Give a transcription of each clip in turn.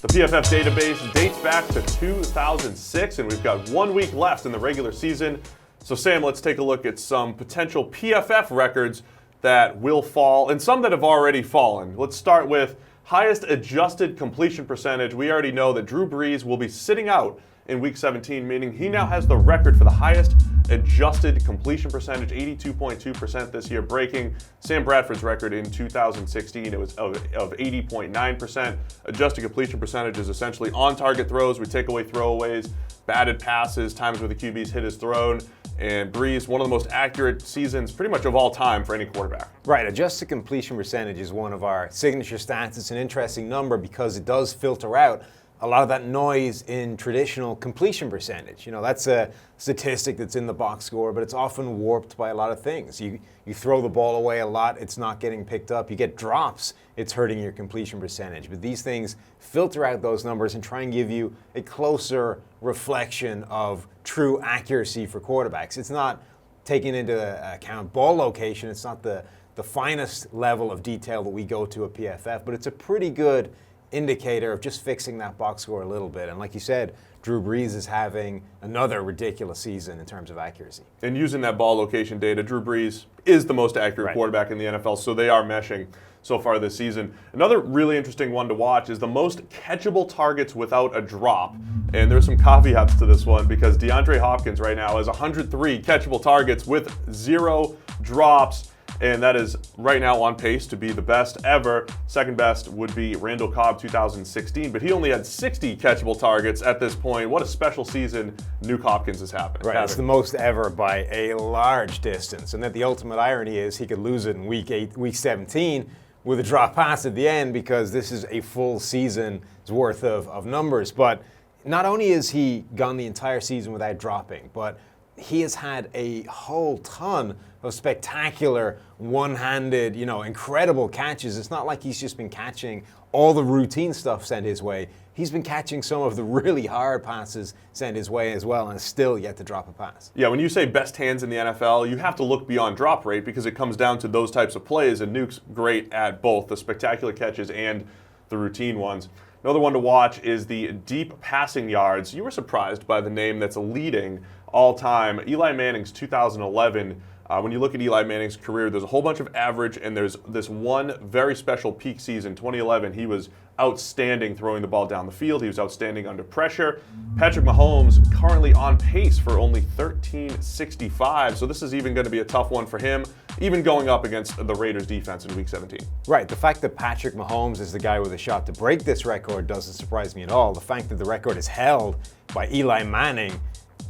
The PFF database dates back to 2006, and we've got 1 week left in the regular season. So Sam, let's take a look at some potential PFF records that will fall, and some that have already fallen. Let's start with highest adjusted completion percentage. We already know that Drew Brees will be sitting out in Week 17, meaning he now has the record for the highest adjusted completion percentage, 82.2% this year, breaking Sam Bradford's record in 2016. It was of 80.9%. Adjusted completion percentage is essentially on-target throws. We take away throwaways, batted passes, times where the QB's hit his thrown. And Brees, one of the most accurate seasons pretty much of all time for any quarterback. Right, adjusted completion percentage is one of our signature stats. It's an interesting number because it does filter out a lot of that noise in traditional completion percentage. You know, that's a statistic that's in the box score, but it's often warped by a lot of things. You throw the ball away a lot, it's not getting picked up. You get drops, it's hurting your completion percentage. But these things filter out those numbers and try and give you a closer reflection of true accuracy for quarterbacks. It's not taking into account ball location. It's not the finest level of detail that we go to at PFF, but it's a pretty good indicator of just fixing that box score a little bit. And like you said, Drew Brees is having another ridiculous season in terms of accuracy. And using that ball location data, Drew Brees is the most accurate quarterback in the NFL, so they are meshing so far this season. Another really interesting one to watch is the most catchable targets without a drop. And there's some caveats to this one because DeAndre Hopkins right now has 103 catchable targets with 0 drops. And that is right now on pace to be the best ever. Second best would be Randall Cobb 2016, but he only had 60 catchable targets at this point. What a special season Nuke Hopkins has happened. Right, it's the most ever by a large distance. And then the ultimate irony is he could lose it in Week 17 with a drop pass at the end because this is a full season's worth of numbers. But not only has he gone the entire season without dropping, but he has had a whole ton of spectacular, one-handed, incredible catches. It's not like he's just been catching all the routine stuff sent his way. He's been catching some of the really hard passes sent his way as well, and still yet to drop a pass. Yeah, when you say best hands in the NFL, you have to look beyond drop rate because it comes down to those types of plays, and Nuke's great at both the spectacular catches and the routine ones. Another one to watch is the deep passing yards. You were surprised by the name that's leading all time. Eli Manning's 2011. When you look at Eli Manning's career, there's a whole bunch of average, and there's this one very special peak season, 2011. He was outstanding throwing the ball down the field. He was outstanding under pressure. Patrick Mahomes currently on pace for only 1365, so this is even going to be a tough one for him, even going up against the Raiders defense in Week 17. Right, the fact that Patrick Mahomes is the guy with a shot to break this record doesn't surprise me at all. The fact that the record is held by Eli Manning,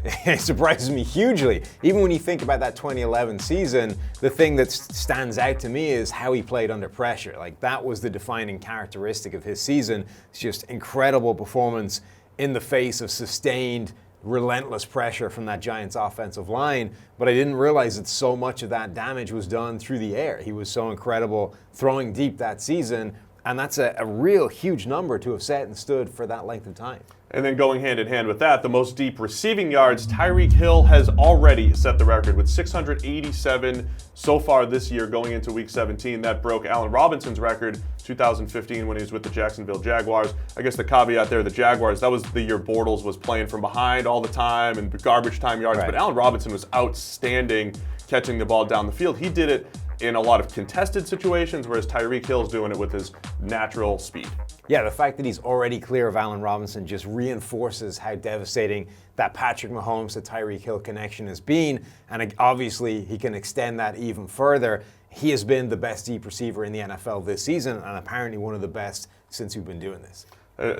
it surprises me hugely. Even when you think about that 2011 season, the thing that stands out to me is how he played under pressure. Like, that was the defining characteristic of his season. It's just incredible performance in the face of sustained, relentless pressure from that Giants offensive line. But I didn't realize that so much of that damage was done through the air. He was so incredible throwing deep that season. And that's a real huge number to have set and stood for that length of time. And then going hand in hand with that, the most deep receiving yards, Tyreek Hill has already set the record with 687 so far this year going into Week 17. That broke Allen Robinson's record 2015 when he was with the Jacksonville Jaguars. I guess the caveat there, the Jaguars, that was the year Bortles was playing from behind all the time and garbage time yards. Right. But Allen Robinson was outstanding catching the ball down the field. He did it in a lot of contested situations, whereas Tyreek Hill's doing it with his natural speed. Yeah, the fact that he's already clear of Allen Robinson just reinforces how devastating that Patrick Mahomes to Tyreek Hill connection has been, and obviously he can extend that even further. He has been the best deep receiver in the NFL this season, and apparently one of the best since we've been doing this.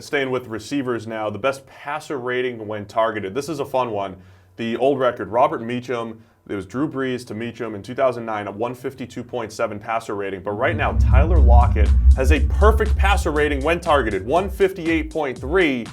Staying with receivers now, the best passer rating when targeted. This is a fun one. The old record, Robert Meacham, it was Drew Brees to Meacham in 2009, a 152.7 passer rating. But right now, Tyler Lockett has a perfect passer rating when targeted, 158.3.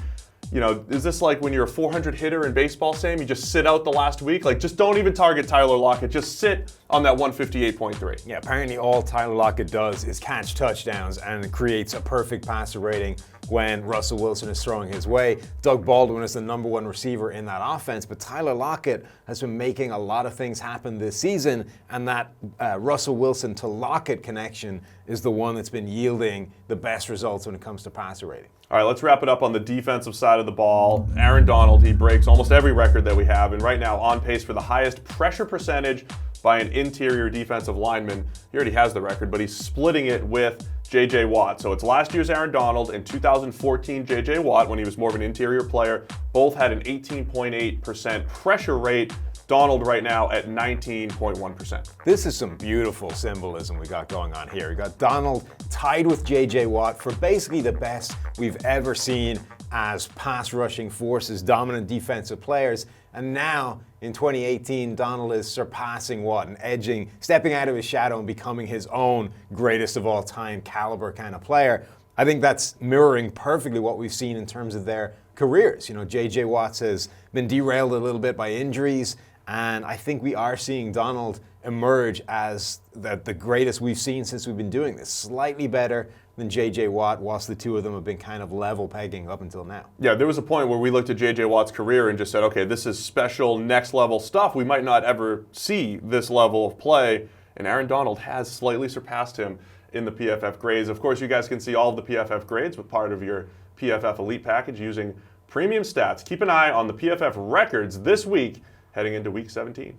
Is this like when you're a 400 hitter in baseball, Sam? You just sit out the last week? Like, just don't even target Tyler Lockett. Just sit on that 158.3. Yeah, apparently all Tyler Lockett does is catch touchdowns and creates a perfect passer rating when Russell Wilson is throwing his way. Doug Baldwin is the number one receiver in that offense, but Tyler Lockett has been making a lot of things happen this season, and that Russell Wilson to Lockett connection is the one that's been yielding the best results when it comes to passer rating. All right, let's wrap it up on the defensive side of the ball. Aaron Donald, he breaks almost every record that we have, and right now on pace for the highest pressure percentage by an interior defensive lineman. He already has the record, but he's splitting it with J.J. Watt. So it's last year's Aaron Donald and 2014 J.J. Watt when he was more of an interior player. Both had an 18.8% pressure rate. Donald right now at 19.1%. This is some beautiful symbolism we got going on here. We got Donald tied with J.J. Watt for basically the best we've ever seen as pass rushing forces, dominant defensive players. And now in 2018, Donald is surpassing Watt and edging, stepping out of his shadow and becoming his own greatest of all time caliber kind of player. I think that's mirroring perfectly what we've seen in terms of their careers. You know, J.J. Watt has been derailed a little bit by injuries, and I think we are seeing Donald emerge as the greatest we've seen since we've been doing this. Slightly better than J.J. Watt, whilst the two of them have been kind of level pegging up until now. Yeah, there was a point where we looked at J.J. Watt's career and just said, okay, this is special, next level stuff. We might not ever see this level of play, and Aaron Donald has slightly surpassed him in the PFF grades. Of course, you guys can see all of the PFF grades with part of your PFF Elite package using premium stats. Keep an eye on the PFF records this week heading into Week 17.